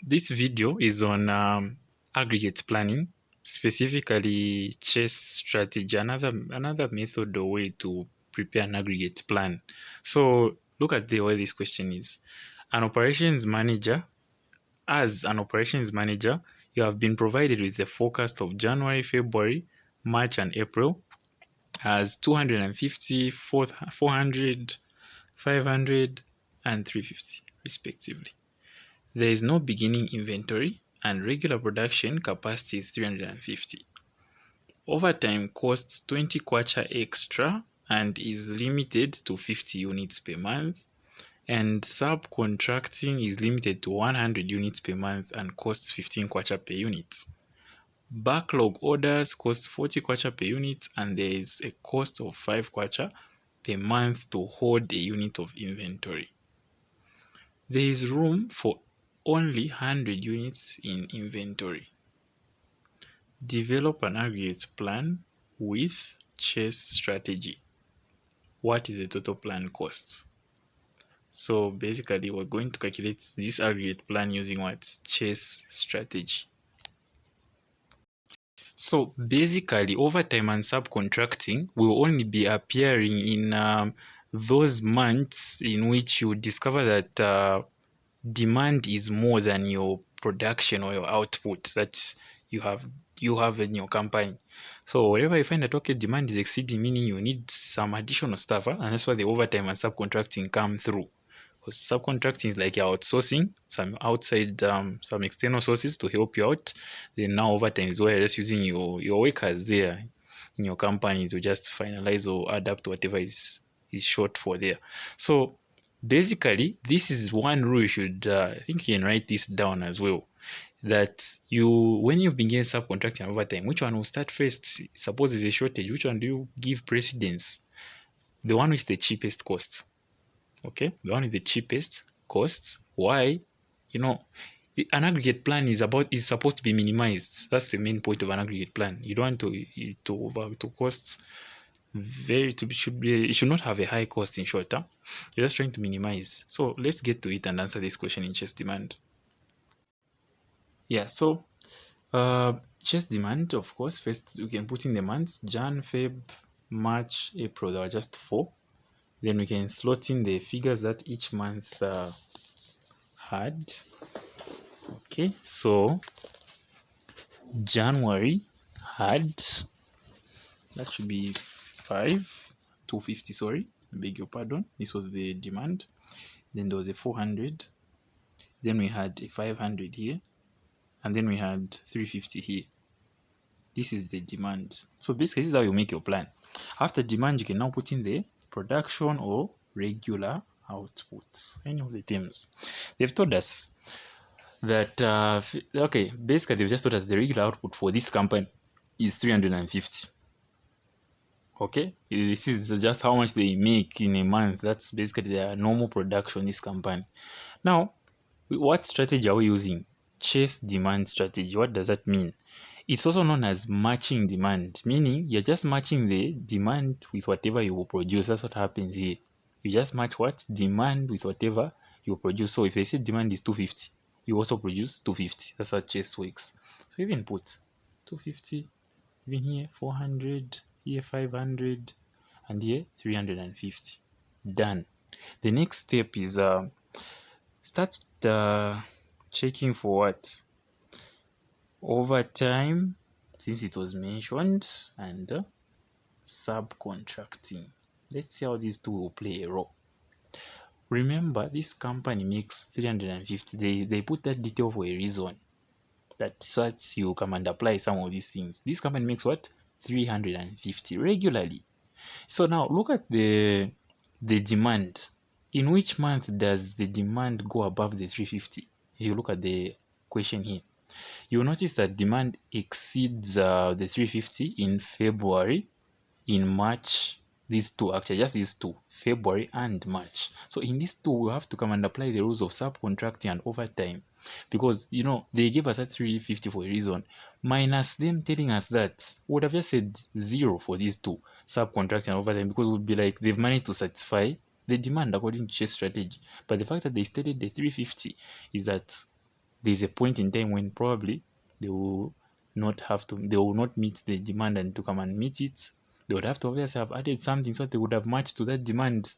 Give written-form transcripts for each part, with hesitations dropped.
This video is on aggregate planning, specifically chess strategy, another method or way to prepare an aggregate plan. So look at the way this question is. As an operations manager, you have been provided with the forecast of January, February, March, and April as 250, 400, 500, and 350 respectively. There is no beginning inventory and regular production capacity is 350. Overtime costs 20 kwacha extra and is limited to 50 units per month, and subcontracting is limited to 100 units per month and costs 15 kwacha per unit. Backlog orders cost 40 kwacha per unit and there is a cost of 5 kwacha per month to hold a unit of inventory. There is room for only 100 units in inventory. Develop an aggregate plan with chess strategy. What is the total plan cost? So basically we're going to calculate this aggregate plan using what? Chess strategy. So basically overtime and subcontracting will only be appearing in those months in which you discover that demand is more than your production or your output that you have in your company. So wherever you find that okay, demand is exceeding, meaning you need some additional stuff, and that's why the overtime and subcontracting come through. Because subcontracting is like you're outsourcing some outside some external sources to help you out. Then now overtime is where you're just using your workers there in your company to just finalize or adapt whatever is short for there. So basically, this is one rule you should, I think you can write this down as well, that when you've been getting subcontracting and overtime, which one will start first? Suppose there's a shortage, which one do you give precedence? The one with the cheapest cost. Okay, the one with the cheapest costs. Why? An aggregate plan is supposed to be minimized. That's the main point of an aggregate plan. You don't want to costs. It should not have a high cost in short term. You're just trying to minimize. So let's get to it and answer this question in chess demand. Yeah, so chess demand, of course, first we can put in the months: Jan, Feb, March, April. There are just 4. Then we can slot in the figures that each month had. Okay, so January had, that should be 250, sorry, I beg your pardon. This was the demand. Then there was a 400. Then we had a 500 here. And then we had 350 here. This is the demand. So basically, this is how you make your plan. After demand, you can now put in the production or regular output. Any of the terms. They've told us that, okay, basically, they've just told us the regular output for this company is 350. Okay, this is just how much they make in a month. That's basically their normal production, this company. Now, what strategy are we using? Chess demand strategy. What does that mean? It's also known as matching demand, meaning you're just matching the demand with whatever you will produce. That's what happens here. You just match what? Demand with whatever you produce. So if they say demand is 250, you also produce 250. That's how chess works. So even put 250, even here 400, here 500, and here 350. Done. The next step is start checking for what? Overtime, since it was mentioned, and subcontracting. Let's see how these two will play a role. Remember, this company makes 350. They put that detail for a reason. That's what you come and apply some of these things. This company makes what? 350 regularly. So now look at the demand. In which month does the demand go above the 350? If you look at the question here, you'll notice that demand exceeds the 350 in February, in March. These two, actually, just these two, February and March. So in these two, we have to come and apply the rules of subcontracting and overtime, because they gave us that 350 for a reason. Minus them telling us that, we would have just said 0 for these two, subcontracting and overtime, because it would be like they've managed to satisfy the demand according to chess strategy. But the fact that they stated the 350 is that there's a point in time when probably they will they will not meet the demand, and to come and meet it, they would have to obviously have added something so they would have matched to that demand.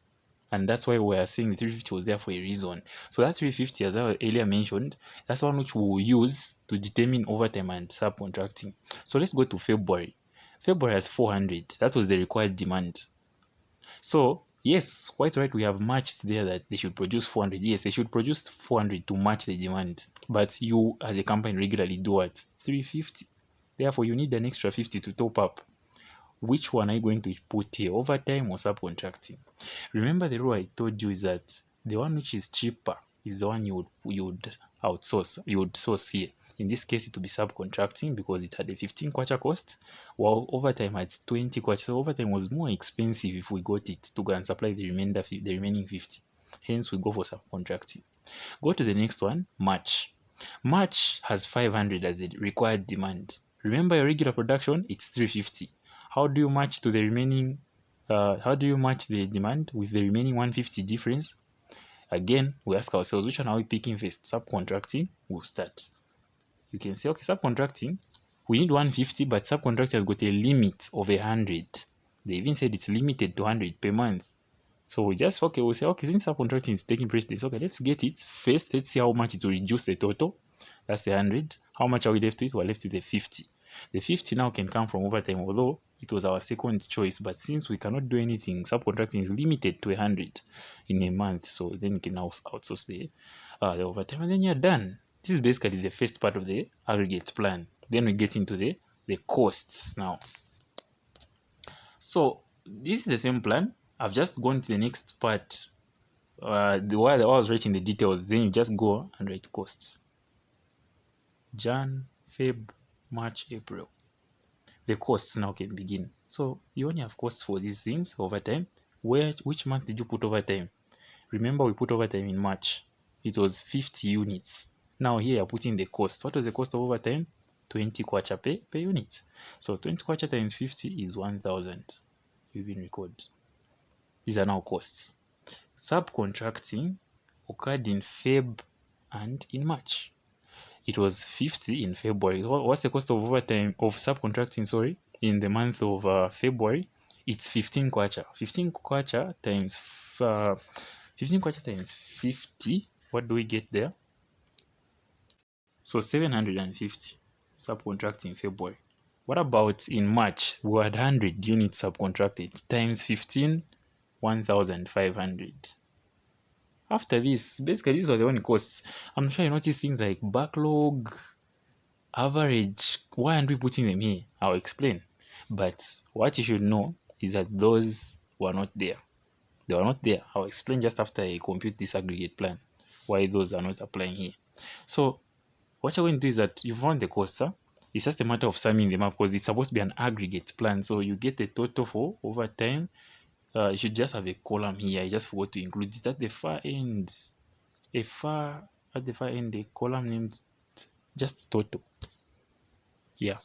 And that's why we are saying the 350 was there for a reason. So that 350, as I earlier mentioned, that's one which we will use to determine overtime and subcontracting. So let's go to February. February has 400. That was the required demand. So yes, quite right, we have matched there that they should produce 400. Yes, they should produce 400 to match the demand. But you as a company regularly do what? 350. Therefore, you need an extra 50 to top up. Which one are you going to put here, overtime or subcontracting? Remember, the rule I told you is that the one which is cheaper is the one you would outsource, you would source here. In this case, it would be subcontracting because it had a 15 kwacha cost, while overtime had 20 kwacha. So overtime was more expensive if we got it to go and supply the remaining 50. Hence, we go for subcontracting. Go to the next one, March. March has 500 as the required demand. Remember, your regular production, it's 350. How do you match to the remaining? How do you match the demand with the remaining 150 difference? Again, we ask ourselves, which one are we picking first? Subcontracting, we'll start. You can say, okay, subcontracting, we need 150, but subcontractor has got a limit of 100. They even said it's limited to 100 per month. So we just, okay, we'll say, okay, since subcontracting is taking precedence, okay, let's get it first. Let's see how much it will reduce the total. That's the 100. How much are we left with? We're left with the 50. The 50 now can come from overtime, although it was our second choice. But since we cannot do anything, subcontracting is limited to 100 in a month. So then you can now outsource the overtime, and then you're done. This is basically the first part of the aggregate plan. Then we get into the costs now. So this is the same plan. I've just gone to the next part. While I was writing the details, then you just go and write costs. Jan, Feb, March, April. The costs now can begin. So you only have costs for these things overtime. Which month did you put overtime? Remember, we put overtime in March. It was 50 units. Now here you're putting the cost. What was the cost of overtime? 20 kwacha per unit. So 20 kwacha times 50 is 1,000. You can record. These are now costs. Subcontracting occurred in Feb and in March. It was 50 in February. What's the cost of overtime of subcontracting? Sorry, in the month of February, it's 15 kwacha. 15 kwacha times 50. What do we get there? So 750 subcontracting in February. What about in March? We had 100 units subcontracted times 15, 1,500. After this, basically these are the only costs. I'm sure you notice things like backlog, average. Why aren't we putting them here? I'll explain. But what you should know is that those were not there. They were not there. I'll explain just after I compute this aggregate plan why those are not applying here. So what you're going to do is that you found the costs. Huh? It's just a matter of summing them up because it's supposed to be an aggregate plan. So you get the total for overtime. You should just have a column here. I just forgot to include it at the far end. At the far end, the column named just total. Yeah.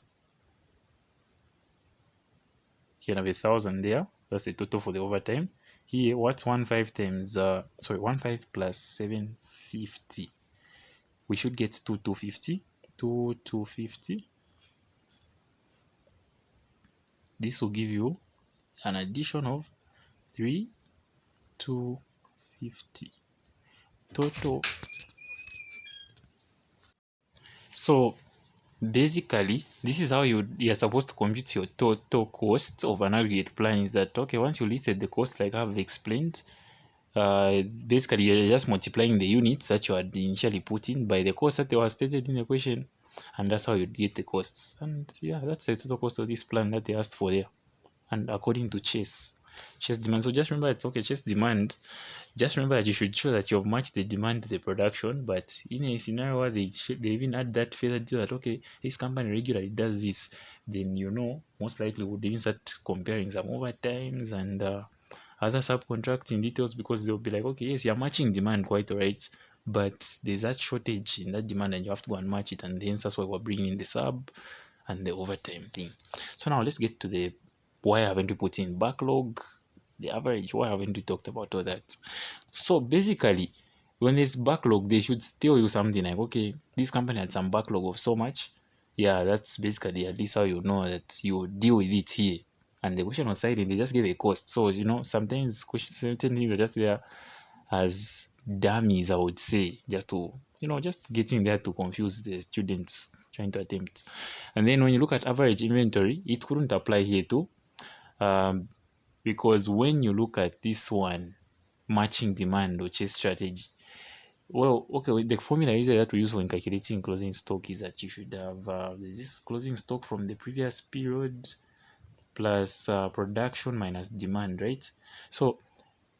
You can have 1,000 there. That's the total for the overtime. Here, what's 15 times? 15 plus 750. We should get 250. 250. This will give you an addition of 3,250 total. So basically, this is how you're supposed to compute your total cost of an aggregate plan. Is that okay? Once you listed the cost, like I've explained, basically you're just multiplying the units that you had initially put in by the cost that they were stated in the question, and that's how you get the costs. And yeah, that's the total cost of this plan that they asked for there. And according to chase demand. So just remember, it's okay, chase demand. Just remember that you should show that you've matched the demand to the production. But in a scenario where they even add that further detail that okay, this company regularly does this, then you know most likely would even start comparing some overtimes and other subcontracting details, because they'll be like, okay, yes, you're matching demand quite alright, but there's that shortage in that demand and you have to go and match it, and hence that's why we're bringing in the sub and the overtime thing. So now let's get to the why haven't we put in backlog, the average, why haven't we talked about all that. So basically when there's backlog, they should tell you something like, okay, this company had some backlog of so much. Yeah, that's basically at least how you know that you deal with it here. And the question was silent, they just gave a cost. So, sometimes certain things are just there as dummies, I would say, just to, just getting there to confuse the students trying to attempt. And then when you look at average inventory, it couldn't apply here too. Because when you look at this one, matching demand or chase strategy, well, okay, the formula usually that we use when calculating closing stock is that you should have there's this closing stock from the previous period plus production minus demand, right? So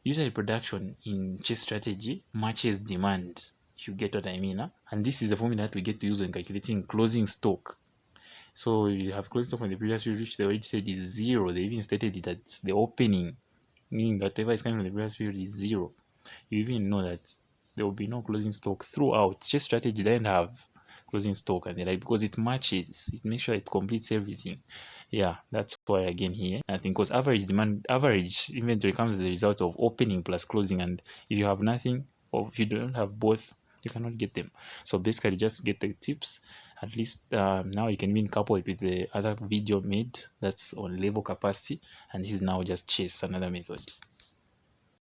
usually production in chase strategy matches demand. You get what I mean, huh? And this is the formula that we get to use when calculating closing stock. So you have closing stock from the previous period, which they already said is 0. They even stated it at the opening, meaning that whatever is coming from the previous period is 0. You even know that there will be no closing stock throughout. Chess strategy doesn't have closing stock, and like, because it matches, it makes sure it completes everything. Yeah, that's why again here I think, because average inventory comes as a result of opening plus closing, and if you have nothing, or if you don't have both, you cannot get them. So basically just get the tips. At least now you can even couple it with the other video made that's on level capacity, and this is now just chase another method.